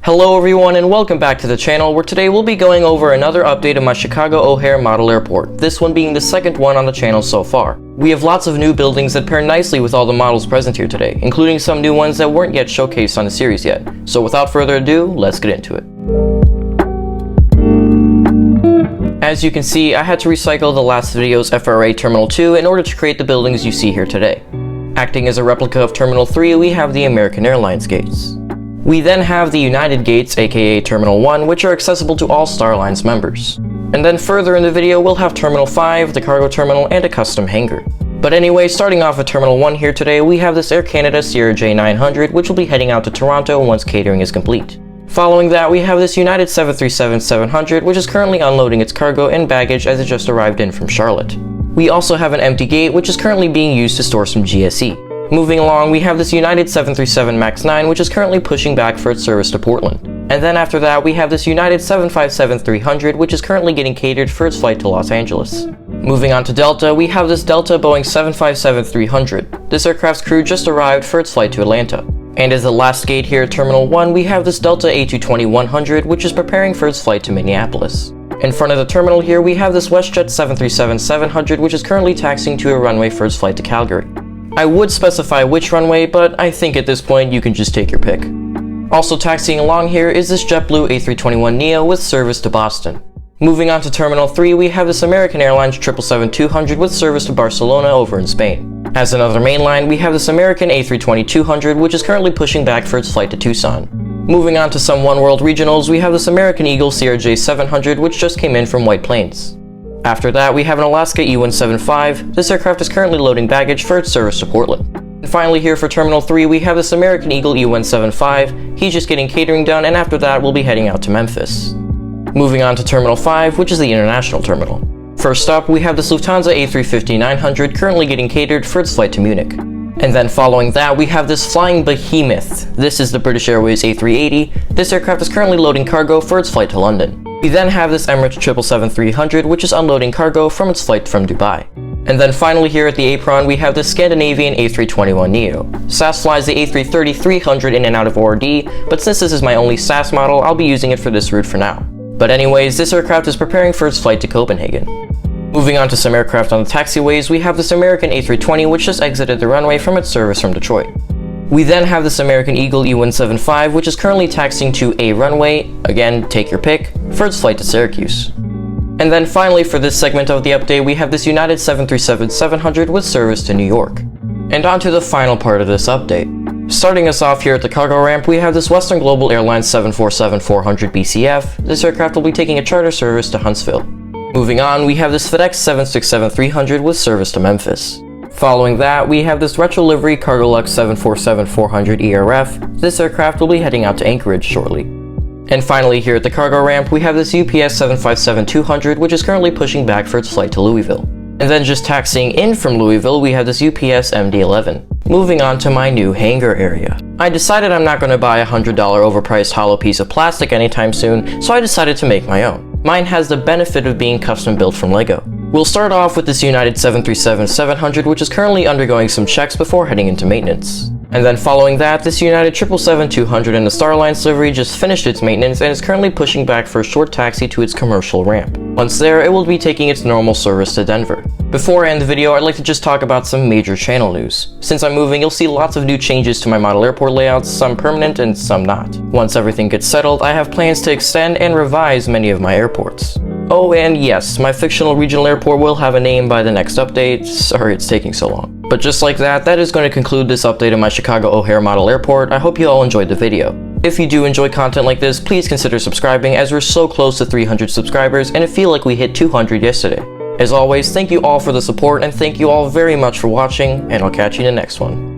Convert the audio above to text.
Hello everyone and welcome back to the channel, where today we'll be going over another update of my Chicago O'Hare model airport, this one being the second one on the channel so far. We have lots of new buildings that pair nicely with all the models present here today, including some new ones that weren't yet showcased on the series yet. So without further ado, let's get into it. As you can see, I had to recycle the last video's FRA Terminal 2 in order to create the buildings you see here today. Acting as a replica of Terminal 3, we have the American Airlines gates. We then have the United gates, aka Terminal 1, which are accessible to all Star Alliance members. And then further in the video, we'll have Terminal 5, the cargo terminal, and a custom hangar. But anyway, starting off with Terminal 1 here today, we have this Air Canada Sierra J900, which will be heading out to Toronto once catering is complete. Following that, we have this United 737-700, which is currently unloading its cargo and baggage as it just arrived in from Charlotte. We also have an empty gate, which is currently being used to store some GSE. Moving along, we have this United 737 MAX 9, which is currently pushing back for its service to Portland. And then after that, we have this United 757-300, which is currently getting catered for its flight to Los Angeles. Moving on to Delta, we have this Delta Boeing 757-300. This aircraft's crew just arrived for its flight to Atlanta. And as the last gate here at Terminal 1, we have this Delta A220-100, which is preparing for its flight to Minneapolis. In front of the terminal here, we have this WestJet 737-700, which is currently taxiing to a runway for its flight to Calgary. I would specify which runway, but I think at this point you can just take your pick. Also taxiing along here is this JetBlue A321neo with service to Boston. Moving on to Terminal 3, we have this American Airlines 777-200 with service to Barcelona over in Spain. As another mainline, we have this American A320-200, which is currently pushing back for its flight to Tucson. Moving on to some One World regionals, we have this American Eagle CRJ-700, which just came in from White Plains. After that, we have an Alaska E175. This aircraft is currently loading baggage for its service to Portland. And finally here for Terminal 3, we have this American Eagle E175. He's just getting catering done, and after that, we'll be heading out to Memphis. Moving on to Terminal 5, which is the international terminal. First up, we have this Lufthansa A350-900 currently getting catered for its flight to Munich. And then following that, we have this flying behemoth. This is the British Airways A380. This aircraft is currently loading cargo for its flight to London. We then have this Emirates 777-300, which is unloading cargo from its flight from Dubai. And then finally here at the apron, we have this Scandinavian A321neo. SAS flies the A330-300 in and out of ORD, but since this is my only SAS model, I'll be using it for this route for now. But anyways, this aircraft is preparing for its flight to Copenhagen. Moving on to some aircraft on the taxiways, we have this American A320, which just exited the runway from its service from Detroit. We then have this American Eagle E175, which is currently taxiing to a runway, again, take your pick, for its flight to Syracuse. And then finally for this segment of the update, we have this United 737-700 with service to New York. And on to the final part of this update. Starting us off here at the cargo ramp, we have this Western Global Airlines 747-400 BCF. This aircraft will be taking a charter service to Huntsville. Moving on, we have this FedEx 767-300 with service to Memphis. Following that, we have this retro livery Cargolux 747-400 ERF. This aircraft will be heading out to Anchorage shortly. And finally here at the cargo ramp, we have this UPS 757-200, which is currently pushing back for its flight to Louisville. And then just taxiing in from Louisville, we have this UPS MD-11. Moving on to my new hangar area. I decided I'm not going to buy a $100 overpriced hollow piece of plastic anytime soon, so I decided to make my own. Mine has the benefit of being custom built from Lego. We'll start off with this United 737-700, which is currently undergoing some checks before heading into maintenance. And then following that, this United 777-200 in the Star Alliance livery just finished its maintenance and is currently pushing back for a short taxi to its commercial ramp. Once there, it will be taking its normal service to Denver. Before I end the video, I'd like to just talk about some major channel news. Since I'm moving, you'll see lots of new changes to my model airport layouts, some permanent and some not. Once everything gets settled, I have plans to extend and revise many of my airports. Oh, and yes, my fictional regional airport will have a name by the next update. Sorry it's taking so long. But just like that, that is going to conclude this update of my Chicago O'Hare model airport. I hope you all enjoyed the video. If you do enjoy content like this, please consider subscribing, as we're so close to 300 subscribers and it feels like we hit 200 yesterday. As always, thank you all for the support and thank you all very much for watching, and I'll catch you in the next one.